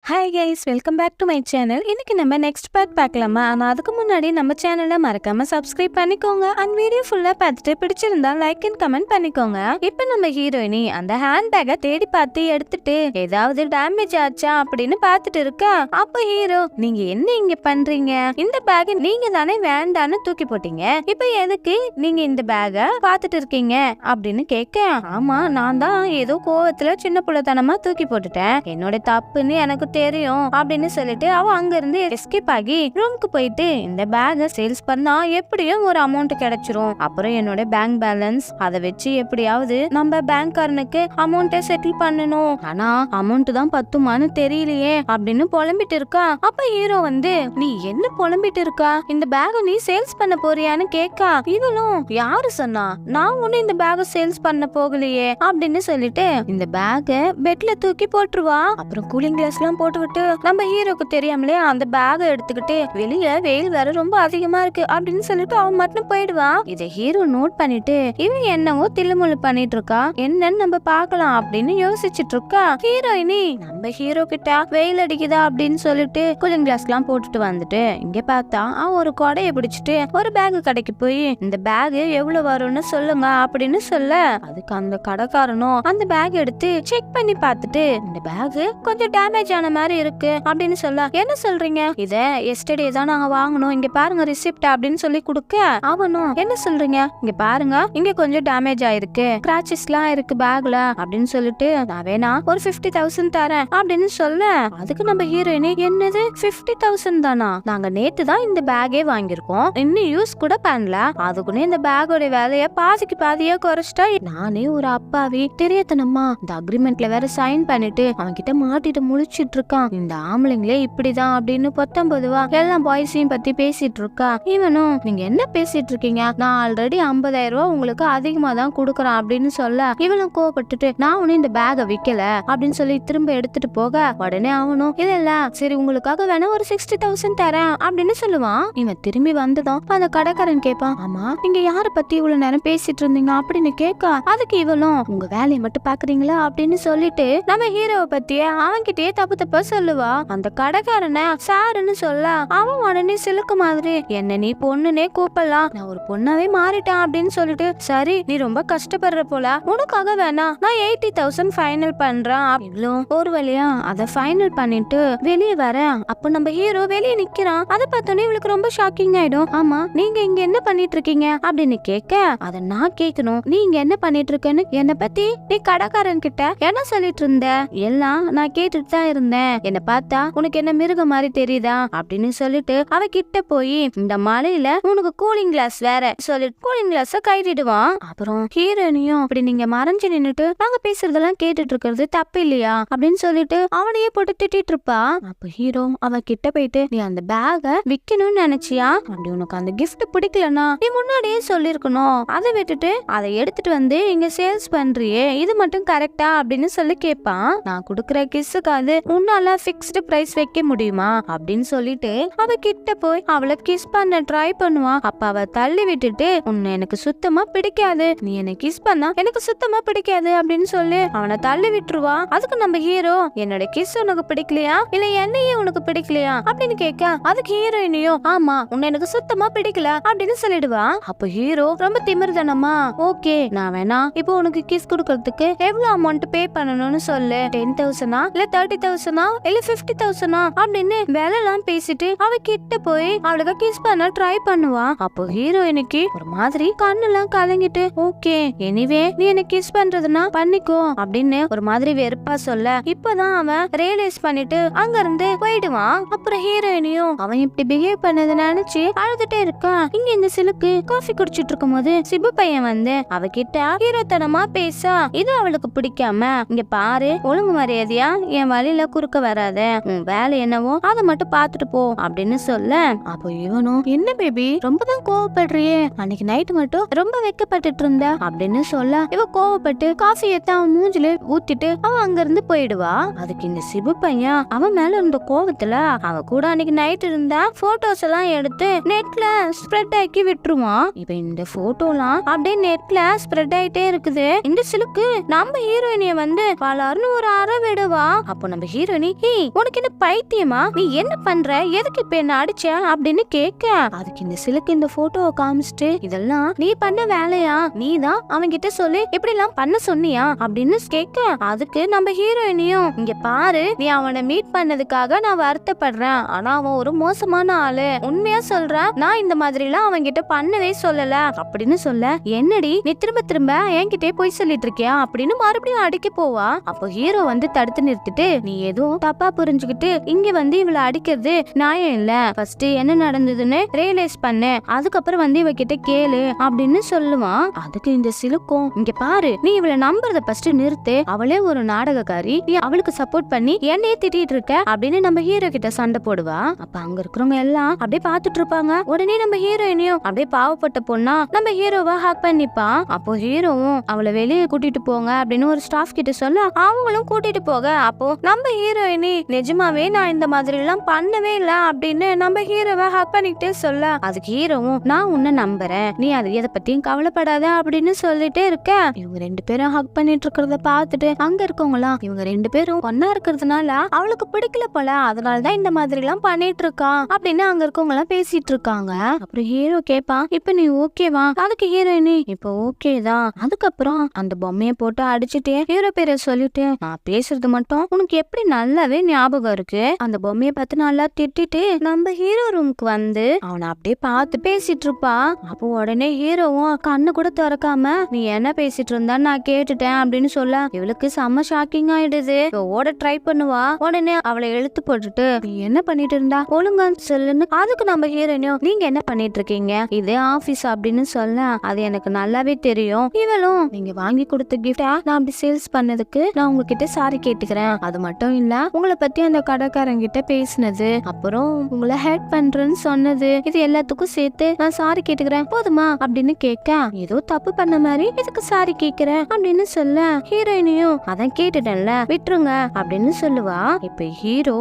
Hi guys, welcome back to my channel. இன்னைக்கு நம்ம next part பார்க்கலாமா? ஆனால் அதுக்கு முன்னாடி நம்ம சேனலை மறக்காம சப்ஸ்கிரைப் பண்ணிக்கோங்க. அண்ட் வீடியோ ஃபுல்லாக பார்த்துட்டு பிடிச்சிருந்தா லைக் அண்ட் கமெண்ட் பண்ணிக்கோங்க. இப்போ நம்ம ஹீரோயினி அந்த ஹேண்ட் பேக்கை தேடி பார்த்து எடுத்துட்டு ஏதாவது டேமேஜ் ஆச்சா அப்படின்னு பார்த்துட்டு இருக்கா. அப்போ ஹீரோ, நீங்க என்ன இங்க பண்றீங்க? இந்த பேக்கை நீங்க தானே வேண்டான்னு தூக்கி போட்டீங்க. இப்போ எதுக்கு நீங்க இந்த பேக்கை பார்த்துட்டு இருக்கீங்க அப்படின்னு கேட்க, ஆமா நான் தான் ஏதோ கோவத்துல சின்ன புள்ளத்தனமா தூக்கி போட்டுட்டேன், என்னோட தப்புன்னு எனக்கு தெரியும் அப்படின்னு சொல்லிட்டு அவ அங்க இருந்து எஸ்கேப் ஆகி ரூமுக்கு போயிட்டு இந்த பேக்கை சேல்ஸ் பண்ணா எப்படியும் ஒரு அமௌண்ட் கிடைச்சிரும், அப்புறம் என்னோட பேங்க் பேலன்ஸ் அதை வச்சு எப்படியாவது நம்ம பேங்க்காரனுக்கு அமௌண்ட்டை செட்டில் பண்ணணும், ஆனா அமௌண்ட் தான் பத்துமான்னு தெரியலையே அப்படின்னு புலம்பிட்டு இருக்கா. அப்ப ஹீரோ வந்து, நீ என்ன புலம்பிட்டு இருக்கா? இந்த பேக்கை நீ சேல்ஸ் பண்ண போறியான்னு கேட்கா. இவளும், யாரு சொன்னா? நான் ஒண்ணு இந்த பேக்கை சேல்ஸ் பண்ண போகலையே அப்படின்னு சொல்லிட்டு இந்த பேக்கை பெட்ல தூக்கி போட்டுருவா. அப்புறம் கூலிங் கிளாஸ் எல்லாம் போட்டு விட்டு நம்ம ஹீரோக்கு தெரியாமலே அந்த பேக்கை எடுத்துக்கிட்டு வெளிய வெயில் வேற ரொம்ப அதிகமா இருக்கு அப்படின்னு சொல்லிட்டு அவன் மட்டும் போயிடுவா. இதை ஹீரோ நோட் பண்ணிட்டு இவன் என்னவோ தில்லுமுள்ளு பண்ணிட்டு இருக்கா, என்னன்னு நம்ம பாக்கலாம் அப்படின்னு யோசிச்சுட்டு இருக்கா. ஹீரோயினி நம்ம ஹீரோ கிட்ட வெயில் அடிக்குதா அப்படின்னு சொல்லிட்டு கூலிங் கிளாஸ் எல்லாம் போட்டுட்டு வந்துட்டு இங்க பார்த்தா அவன் ஒரு கொடையை பிடிச்சிட்டு ஒரு பேக் கடைக்கு போய் இந்த பேக் எவ்வளவு வரும்னு சொல்லுங்க அப்படின்னு சொல்ல, அதுக்கு அந்த கடைக்காரனும் அந்த பேக் எடுத்து செக் பண்ணி பார்த்துட்டு இந்த பேக் கொஞ்சம் டேமேஜ் ஆன மாதிரி இருக்கு அப்படின்னு சொல்ல, என்ன சொல்றீங்க? இத எஸ்டர்டே தான் நாங்க வாங்கணும், இங்க பாருங்க ரிசிப்ட் அப்படின்னு சொல்லி கொடுக்க, அவனும் என்ன சொல்றீங்க? இங்க பாருங்க, இங்க கொஞ்சம் டேமேஜ் ஆயிருக்கு, கிராச்சஸ் எல்லாம் இருக்கு பேக்ல அப்படின்னு சொல்லிட்டு நான் வேணா ஒரு 50,000 தரேன் அப்படின்னு சொல்ல, அதுக்கு நம்ம ஹீரோயினி, என்னது 50,000 தானா? நாங்க நேத்து தான் இந்த பேக்கே வாங்கிருக்கோம், இன்னும் யூஸ் கூட பண்ணல, அதுக்குன்னு இந்த பேக்கோட வேலைய பாதிக்கு பாதியா குறைச்சிட்டா நானே ஒரு அப்பாவி தெரியத்தனமா இந்த அக்ரிமெண்ட்ல வேற சைன் பண்ணிட்டு அவன் கிட்ட மாட்டிட்டு முழிச்சிட்டு இருக்கான். இந்த ஆம்பளைங்களே இப்படிதான் அப்படின்னு 19 எல்லாம் பாய்ஸையும் பத்தி பேசிட்டு இருக்கா. இவனும், நீங்க என்ன பேசிட்டு இருக்கீங்க? நான் ஆல்ரெடி 50,000 ரூபாய் உங்களுக்கு அதிகமா தான் கொடுக்கறேன் அப்படின்னு சொல்ல, இவளும் கோவப்பட்டுட்டு நான் ஒண்ணு இந்த பேக விக்கல அப்படின்னு சொல்லி திரும்ப எடுத்துட்டு போக, உடனே அவனும், இல்ல சரி உங்களுக்காக வேணா ஒரு 60,000 தரேன் அப்படின்னு சொல்லுவான். இவன் திரும்பி வந்ததும் அந்த கடைக்காரன் கேட்பான், ஆமா நீங்க யார பத்தி இவ்வளவு நேரம் பேசிட்டு இருந்தீங்க அப்படின்னு கேட்க, அதுக்கு இவளும், உங்க வேலையை மட்டும் பாக்குறீங்களா அப்படின்னு சொல்லிட்டு நம்ம ஹீரோவை பத்தியே அவன்கிட்டயே தப்பு தப்பா சொல்லுவா. அந்த கடைக்காரனை சாருன்னு சொல்ல, அவன் உடனே சிலுக்கு மாதிரி, என்ன நீ பொண்ணுனே கூப்பிடலாம், நான் ஒரு பொண்ணாவே மாறிட்டான் அப்படின்னு சொல்லிட்டு, சரி நீ ரொம்ப கஷ்டப்படுற போல, உனக்காக வேணா நான் 80,000 ஃபைனல் பண்றேன். இவ்வளவு ஒரு வழியா அதை ஃபைனல் பண்ணிட்டு வெளியே வர, அப்ப நம்ம ஹீரோ வெளியே நிக்கிறான். அதை பார்த்தோன்னே இவளுக்கு ரொம்ப ஷாக்கிங் ஆயிடும். ஆமா நீங்க இங்க என்ன பண்ணிட்டு இருக்கீங்க அப்படின்னு கேட்க, அத நான் கேட்கணும், நீ இங்க என்ன பண்ணிட்டு இருக்கேன்னு என்ன பத்தி நீ கடைக்காரன் கிட்ட என்ன சொல்லிட்டு இருந்த? எல்லாம் நான் கேட்டுட்டு தான் இருந்தேன், என்ன பார்த்தா உனக்கு என்ன மிருகம் மாதிரி தெரியுதா அப்படின்னு சொல்லிட்டு அவ கிட்ட போய், இந்த மலையில உனக்கு கூலிங் கிளாஸ் வேற சொல்லிட்டு கூலிங் கிளாஸ கைட்டிடுவான். அப்புறம் ஹீரோனியும், அப்படி நீங்க மறைஞ்சு நின்னுட்டு நாங்க பேசுறதெல்லாம் கேட்டுட்டு இருக்கிறது தப்பு இல்லையா அப்படின்னு சொல்லிட்டு அவனையே போட்டு திட்டிட்டு இருப்பா. அப்ப ஹீரோ அவ கிட்ட போயிட்டு, நீ அந்த பேக விக்கணும்னு நினைச்சியா? அப்படி உனக்கு அந்த கிஃப்ட் பிடிக்கலனா நீ முன்னாடியே சொல்லிருக்கணும், அதை விட்டுட்டு அதை எடுத்துட்டு வந்து இங்க சேல்ஸ் பண்றியே, இது மட்டும் கரெக்டா அப்படின்னு சொல்லி கேட்பான். நான் குடுக்கற கிஸ்ஸுக்கு அது உன்னால ஃபிக்ஸ்டு பிரைஸ் வைக்க முடியுமா அப்படின்னு சொல்லிட்டு அவ கிட்ட போய் அவளை கிஸ் பண்ண ட்ரை பண்ணுவா. அப்ப அவ தள்ளி விட்டுட்டு, உன்னை எனக்கு சுத்தமா பிடிக்காது, நீ என்ன கிஸ் பண்ணா எனக்கு சுத்தமா பிடிக்காது அப்படின்னு சொல்லி அவனை தள்ளி விட்டுருவா. அதுக்கு நம்ம ஹீரோ, என்னோட கிஸ் உனக்கு பிடிக்கலையா இல்ல என்னையே உனக்கு பிடிக்கலையா அப்படின்னு கேட்க, அதுக்கு ஹீரோயினையும், ஆமா உன்னை எனக்கு சுத்தமா பிடிக்கல அப்படின்னு சொல்லிடுவா. அப்ப ஹீரோ ரொம்ப திமிர்தனமா, ஓகே நான் வேணா இப்போ உனக்கு கிஸ் கொடுக்கறதுக்கு எவ்வளவு அமௌண்ட் பே பண்ணணும்னு சொல்லு, 10,000 இல்ல 30,000 இல்ல 50,000 அப்படின்னு வேலை எல்லாம் பேசிட்டு அவ கிட்ட போய் அவளுக்கு கிஸ் பண்ண ட்ரை பண்ணுவா. அப்போ ஹீரோயினுக்கு ஒரு மாதிரி கண்ணெல்லாம் கலங்கிட்டு, ஓகே எனிவே நீ எனக்கு கிஸ் பண்றதுன்னா பண்ணிக்கோ அப்படின்னு ஒரு மாதிரி வெறுப்பா சொல்ல, இப்பதான் அவன் ரியலைஸ் பண்ணிட்டு அங்க இருந்து போயிடுவான். அப்புறம் ஹீரோயினையும் அவன் இப்படி பிஹேவ் பண்ணது நினைச்சு அழுதுட்டே இருக்கா. இங்க இந்த சிலுக்கு காஃபி குடிச்சிட்டு இருக்கும் போது சிபு பையன் வந்து அவகிட்ட ஹீரோத்தனமா பேச, இது அவளுக்கு பிடிக்காம, இங்க பாரு ஒழுங்கு மரியாதையா என் வழியில குறுக்க வராத, உன் வேலை என்னவோ அதை மட்டும் பாத்துட்டு போ அப்படின்னு சொல்ல, அப்போ இவனும், என்ன பேபி ரொம்ப தான் கோவப்படுறியே, அன்னைக்கு நைட் மட்டும் ரொம்ப வெக்கப்பட்டு இருந்த அப்படின்னு சொல்ல, இவ கோவப்பட்டு காஃபி எடுத்து அவன் மூஞ்சில ஊத்திட்டு அவன் அங்க இருந்து போயிடுவா. அதுக்கு இந்த சிபு பையன் அவன் மேல இருந்த கோவத்துல அவ கூட அன்னைக்கு நைட் இருந்த போட்டோஸ் எல்லாம் எடுத்து நெட்ல ஸ்ப்ரெட் ஆக்கி விட்டுருவான். இப்ப இந்த போட்டோலாம் அப்படியே நெட்ல ஸ்ப்ரெட் ஆயிட்டே இருக்குது. இந்த சிலுக்கு நம்ம ஹீரோயினிய வந்து பலர்னு ஒரு அற விடுவா. அப்போ நம்ம ஹீரோயின் ஹீரோயினி உனக்கு என்ன பைத்தியமா, நீ என்ன பண்ற, எதுக்கு இப்ப என்ன அடிச்ச அப்படின்னு கேட்க, அதுக்கு இந்த சிலுக்கு இந்த போட்டோவை காமிச்சிட்டு இதெல்லாம் நீ பண்ண வேலையா, நீ தான் அவங்க கிட்ட சொல்லி இப்படி எல்லாம் பண்ண சொன்னியா அப்படின்னு கேட்க, அதுக்கு நம்ம ஹீரோயினியும் இங்க பாரு, நீ அவனை மீட் பண்ணதுக்காக நான் வருத்தப்படுறேன், ஆனா அவன் ஒரு மோசமான ஆளு, உண்மையா சொல்றேன், நான் இந்த மாதிரி எல்லாம் அவங்க கிட்ட பண்ணவே சொல்லல அப்படின்னு சொல்ல, என்னடி நீ திரும்ப திரும்ப என்கிட்டே போய் சொல்லிட்டு இருக்கியா அப்படின்னு மறுபடியும் அடிக்க போவா. அப்போ ஹீரோ வந்து தடுத்து நிறுத்திட்டு, நீ எதுவும் தப்பா புரிஞ்சுக்கிட்டு இங்க வந்து இவளை அடிக்கிறது நியாயம் இல்ல, ஃபர்ஸ்ட் என்ன நடந்ததுன்னு ரியலைஸ் பண்ணு, அதுக்கப்புறம் வந்து இவ கிட்ட கேளு அப்படின்னு சொல்லுவான். அதுக்கு இந்த சிலுக்கும், இங்க பாரு, நீ இவளை நம்புறத ஃபர்ஸ்ட் நிறுத்து, அவளே ஒரு நாடகக்காரி, நீ அவளுக்கு சப்போர்ட் பண்ணி என்னையே திட்டிட்டு இருக்க அப்படின்னு நம்ம ஹீரோ கிட்ட சண்டை போடுவா. அப்ப அங்க இருக்கிறவங்க எல்லாம் அப்படியே பாத்துட்டு இருப்பாங்க. உடனே நம்ம ஹீரோயினையும் அப்படியே பாவப்பட்ட பொண்ணா நம்ம ஹீரோவா ஹக் பண்ணிப்பா. அப்போ ஹீரோவும் அவளை வெளியே கூட்டிட்டு போங்க அப்படின்னு ஒரு ஸ்டாஃப் கிட்ட சொல்ல, அவங்களும் கூட்டிட்டு போக, அப்போ நம்ம ஹீரோயினி நிஜமாவே நான் இந்த மாதிரி எல்லாம் பண்ணவே இல்ல அப்படின்னு நம்ம ஹீரோவை ஹக் பண்ணிக்கிட்டே சொல்ல, அதுக்கு ஹீரோவும் நான் உன்னை நம்புறேன், நீ அது எதை பத்தியும் கவலைப்படாத அப்படின்னு சொல்லிட்டே இருக்க. இவங்க ரெண்டு பேரும் ஹக் பண்ணிட்டு இருக்கிறத பார்த்துட்டு அங்க இருக்கவங்களாம், இவங்க ரெண்டு பேரும் ஒன்னா இருக்கிறதுனால அவளுக்கு பிடிக்கல போல, அதனாலதான் இந்த மாதிரி எல்லாம் பண்ணிட்டு இருக்கா அப்படின்னு அங்க இருக்கவங்க எல்லாம் பேசிட்டு இருக்காங்க. அப்புறம் ஹீரோ கேட்பான், இப்ப நீ ஓகேவா, அதுக்கு ஹீரோயினி இப்ப ஓகே தான். அதுக்கப்புறம் அந்த பொம்மையை போட்டு அடிச்சுட்டே ஹீரோ பேரை சொல்லிட்டு, நான் பேசுறது மட்டும் உனக்கு எப்படி நல்லாவே ஞாபகம் இருக்கு, அந்த பொம்மையை பார்த்து நல்லா திட்டிட்டு நம்ம ஹீரோ ரூமுக்கு வந்து அவனை அப்படியே பார்த்து பேசிட்டு இருப்பா. அப்போ உடனே ஹீரோவும் கண்ணு கூட திறக்காம, நீ என்ன பேசிட்டு இருந்தா நான் கேட்டுட்டேன் அப்படின்னு சொல்ல, இவளுக்கு செம்ம ஷாக்கிங் ஆயிடுது. ஓட ட்ரை பண்ணுவா. உடனே அவளை இழுத்து போட்டுட்டு, நீ என்ன பண்ணிட்டு இருந்தா ஒழுங்கா சொல்லுன்னு. அதுக்கு நம்ம ஹீரோனியும், நீங்க என்ன பண்ணிட்டு இருக்கீங்க, இது ஆபீஸ் அப்படின்னு சொல்ல, அது எனக்கு நல்லாவே தெரியும், இவளும் நீங்க வாங்கி கொடுத்த கிஃப்டா நான் அப்படி சேல்ஸ் பண்ணதுக்கு நான் உங்ககிட்ட சாரி கேட்டுக்கிறேன், அது மட்டும் இல்ல உங்களை பத்தி அந்த கடைக்காரங்க கிட்ட பேசினது, அப்புறம் உங்களை ஹெல்ப் பண்றேன்னு சொன்னது, இது எல்லாத்துக்கும் சேர்த்து நான் சாரி கேட்டுக்கிறேன் போதுமா அப்படின்னு கேட்க, ஏதோ தப்பு பண்ண மாதிரி இதுக்கு சாரி கேக்குறேன் அப்படின்னு சொல்ல, ஹீரோயினியும் அதான் கேட்டுட்டேன்ல விட்டுருங்க அப்படின்னு சொல்லுவா. இப்ப ஹீரோ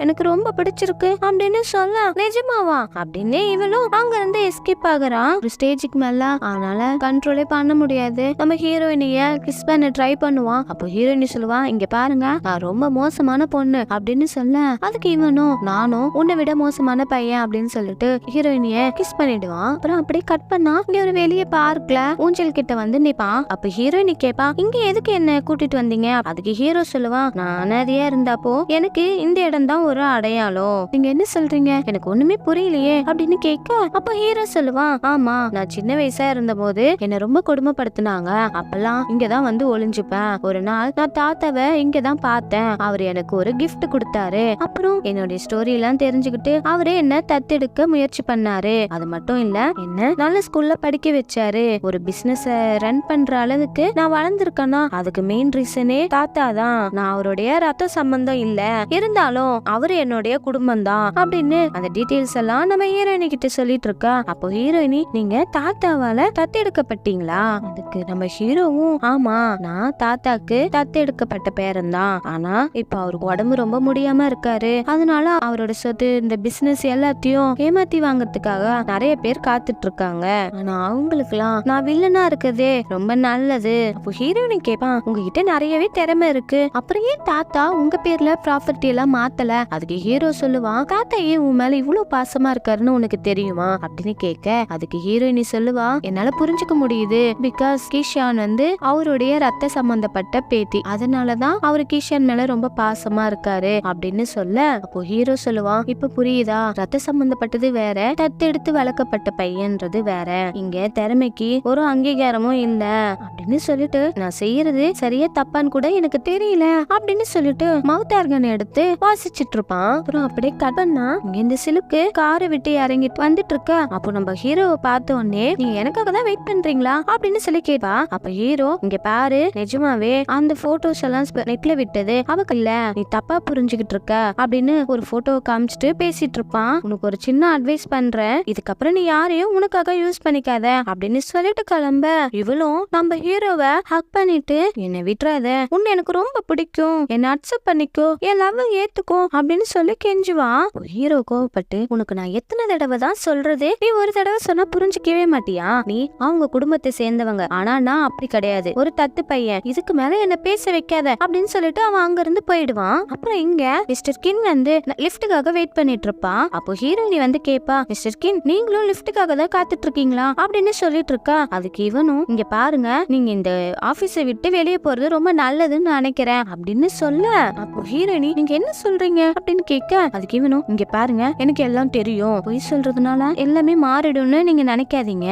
எனக்கு ரொம்ப பிடிச்சிருக்கு அப்படின்னு சொல்ல, நிஜமாவா அப்படின்னு இவளும் அங்க இருந்து எஸ்கேப் ஆகுறான் ஒரு ஸ்டேஜுக்கு மேல. அதனால கண்ட்ரோலே பண்ண முடியாது, நம்ம ஹீரோயினிய கிஸ் பண்ண ட்ரை பண்ணுவான். அப்போ ஹீரோயினி சொல்லுவா, இங்க பாருங்க நான் ரொம்ப மோசமான பொண்ணு அப்படின்னு சொல்ல, அதுக்கு இவனும் நானும் உன்னை விட மோசமான பையன் அப்படின்னு சொல்லிட்டு ஹீரோயினிய கிஸ் பண்ணிடுவான். அப்புறம் அப்படியே கட் பண்ணா இங்க ஒரு வெளிய பார்க்ல ஊஞ்சல் கிட்ட வந்து நிப்பான். அப்ப ஹீரோயினி கேப்பா, இங்க எதுக்கு என்ன கூட்டிட்டு வந்தீங்க, அதுக்கு ஹீரோ சொல்லுவான், நான் அனாதையா இருந்தப்போ எனக்கு இந்த இடம் தான் ஒரு அடையாளம், நீங்க என்ன சொல்றீங்க எனக்கு ஒண்ணுமே புரியலையே அப்படின்னு கேட்க, அப்ப ஹீரோ சொல்லுவான், ஆமா நான் சின்ன வயசா இருந்த போது என்ன ரொம்ப கொடுமைப்படுத்தினாங்க, அப்பெல்லாம் இங்கதான் வந்து ஒளிஞ்சுப்பேன், ஒரு நாள் நான் தாத்தாவை இங்கதான் பார்த்தேன், அவர் எனக்கு ஒரு கிஃப்ட் கொடுத்தாரு, அப்புறம் என்னுடைய ஸ்டோரி எல்லாம் தெரிஞ்சுக்கிட்டு அவரே என்ன தத்தெடுக்க முயற்சி பண்ணாரு, அது மட்டும் இல்ல என்ன நல்ல ஸ்கூல்ல படிக்க வச்சாரு, ஒரு பிசினஸ் ரன் பண்ற அளவுக்கு நான் வளர்ந்திருக்கேன்னா அதுக்கு மெயின் ரீசனே தாத்தா தான், நான் அவருடைய ரத்த சம்பந்தம் இல்ல, இருந்தாலும் அவரு என்னுடைய குடும்பம் தான் அப்படின்னு அந்த டீடைல்ஸ் எல்லாம் நம்ம ஹீரோயினி கிட்ட சொல்லிட்டு இருக்கா. அப்போ ஹீரோயினி, நீங்க தாத்தாவால தத்தெடுக்கப்பட்டீங்களா, அதுக்கு நம்ம ஹீரோவும், ஆமா நான் தாத்தாக்கு தத்தெடுக்கப்பட்ட பேரன் தான், ஆனா இப்ப அவருக்கு உடம்பு ரொம்ப முடியாம இருக்காரு, அதனால அவரோட சொத்து இந்த பிசினஸ் எல்லாத்தையும் ஏமாத்தி வாங்கறதுக்காக நிறைய பேர் காத்துட்டு இருக்காங்க, ஆனா அவங்களுக்கு எல்லாம் நான் வில்லனா இருக்கதே ரொம்ப நல்லது. அப்போ ஹீரோயினி கேட்பான், உங்ககிட்ட நிறையவே திறமை இருக்கு, அப்புறம் ஏன் தாத்தா உங்க பேர்ல ப்ராப்பர்ட்டி எல்லாம் மாத்தல, அதுக்கு ஹீரோ சொல்லுவான், தாத்தா ஏன் உன் மேல இவ்வளவு பாசமா இருக்காருன்னு உனக்கு தெரியுமா அப்படின்னு கேட்க, அதுக்கு ஹீரோயினி சொல்லுவா, என்னால புரிஞ்சுக்க முடியுது, பிகாஸ் கிஷான் வந்து அவருடைய ரத்த சம்பந்தப்பட்ட பேத்தி, அதனாலதான் அவரு கிஷான் மேல ரொம்ப பாசமா இருக்காரு அப்படின்னு சொல்ல, அப்போ ஹீரோ சொல்லுவான், இப்ப புரியுதா, ரத்த சம்பந்தப்பட்டது வேற, தத்தெடுத்து வளர்க்கப்பட்ட பையன்றது வேற, இங்க திறமைக்கு ஒரு அங்கீகாரமும் இல்ல அப்படின்னு சொல்லிட்டு, நான் செய்யறது சரியா தப்பான்னு கூட எனக்கு தெரியல அப்படின்னு சொல்லிட்டு மவுத் ஆர்கன் எடுத்து வாசிச்சிட்டு இருப்பான். அப்புறம் அப்படியே கட் பண்ணா இங்க இந்த சிலுக்கு காரை விட்டு இறங்கிட்டு வந்துட்டு இருக்க. அப்போ நம்ம ஹீரோவை பார்த்த உடனே, நீங்க எனக்காக தான் வெயிட் பண்றீங்களா அப்படின்னு சொல்லி கேட்பா. அப்ப ஹீரோ, இங்க பாரு நிஜமாவே அந்த போட்டோஸ் எல்லாம் நெட்ல விட்டது அவக்கு இல்ல, நீ தப்பா புரிஞ்சுக்கிட்டு இருக்க அப்படின்னு ஒரு போட்டோவை காமிச்சிட்டு பேசிட்டு இருப்பான். உனக்கு ஒரு சின்ன அட்வைஸ் பண்றேன், இதுக்கப்புறம் நீ யாரையும் உனக்காக யூஸ் பண்ணிக்காத அப்படின்னு சொல்லிட்டு கிளம்ப, இவளும் நம்ம ஹீரோவை ஹக் பண்ணிட்டு, என்னை விட்டுறாத, உன்னை எனக்கு ரொம்ப பிடிக்கும், என்ன அக்செப்ட் பண்ணிக்கோ, என் லவ் ஏத்துக்கோ அப்படின்னு சொல்லி கெஞ்சுவான். ஹீரோ கோவப்பட்டு, உனக்கு நான் எத்தனை தடவை தான் சொல்றது, நீ ஒரு தடவை சொன்னா புரிஞ்சுக்கவே மாட்டியா, நீ அவங்க குடும்பத்தை சேர்ந்தவங்க, ஆனா நான் அப்படி கிடையாது, ஒரு தத்து பையன், இதுக்கு மேல என்ன பேச வைக்காத அப்படின்னு சொல்லிட்டு அவன் அங்க இருந்து போய் போயிடுவான். அப்புறம் இங்க மிஸ்டர் கின் வந்து லிஃப்ட்டுக்காக வெயிட் பண்ணிட்டு இருப்பா. அப்போ ஹீரோயினி வந்து கேப்பா, மிஸ்டர் கின் நீங்களும் லிஃப்ட்டுக்காக தான் காத்துட்டு இருக்கீங்களா அப்படின்னு சொல்லிட்டு இருக்கா. அதுக்கு இவனும், இங்க பாருங்க நீங்க இந்த ஆபீஸை விட்டு வெளியே போறது ரொம்ப நல்லதுன்னு நினைக்கிறேன் அப்படின்னு சொல்ல, அப்போ ஹீரோயினி நீங்க என்ன சொல்றீங்க அப்படின்னு கேட்க, அதுக்கு இவனும், இங்க பாருங்க எனக்கு எல்லாம் தெரியும், பொய் சொல்றதுனால எல்லாமே மாறிடும்னு நீங்க நினைக்காதீங்க.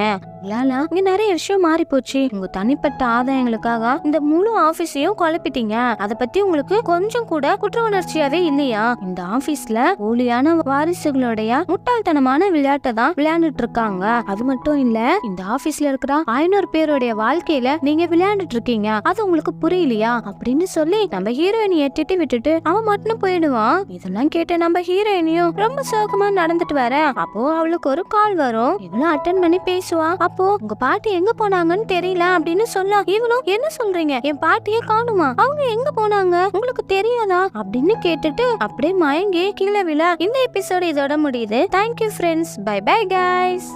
இங்க நிறைய விஷயம் மாறி போச்சு. உங்க தனிப்பட்ட ஆதாயங்களுக்காக இந்த முழு ஆபீஸையும் குழப்பிட்டீங்க. அத பத்தி உங்களுக்கு கொஞ்சம் கூட குற்ற உணர்ச்சியாவே இல்லையா? இந்த ஆபீஸ்ல போலியான வாரிசுகளுடைய முட்டாள்தனமான விளையாட்டை தான் விளையாண்டுட்டு இருக்காங்க. அது மட்டும் இல்ல, இந்த ஆபீஸ்ல இருக்கிற 500 பேருடைய வாழ்க்கையில நீங்க விளையாண்டுட்டு இருக்கீங்க. அது உங்களுக்கு புரியலையா அப்படின்னு சொல்லி நம்ம ஹீரோயினி ஏற்றிட்டு விட்டுட்டு அவன் மட்டும் போயிடுவான். இதெல்லாம் கேட்டு நம்ம ஹீரோயினியும் ரொம்ப சோகமா நடந்துட்டு வர, அப்போ அவளுக்கு ஒரு கால் வரும். இவளும் அட்டன் பண்ணி பேசுவா. அப்போ உங்க பாட்டி எங்க போனாங்கன்னு தெரியல அப்படின்னு சொல்ல, இவனும் என்ன சொல்றீங்க, என் பாட்டியே காணுமா, அவங்க எங்க போனாங்க உங்களுக்கு தெரியாதா அப்படின்னு கேட்டுட்டு அப்படியே மயங்கி கீழே விழ இந்த எபிசோடு இதோட முடியுது. Thank you friends, bye bye guys.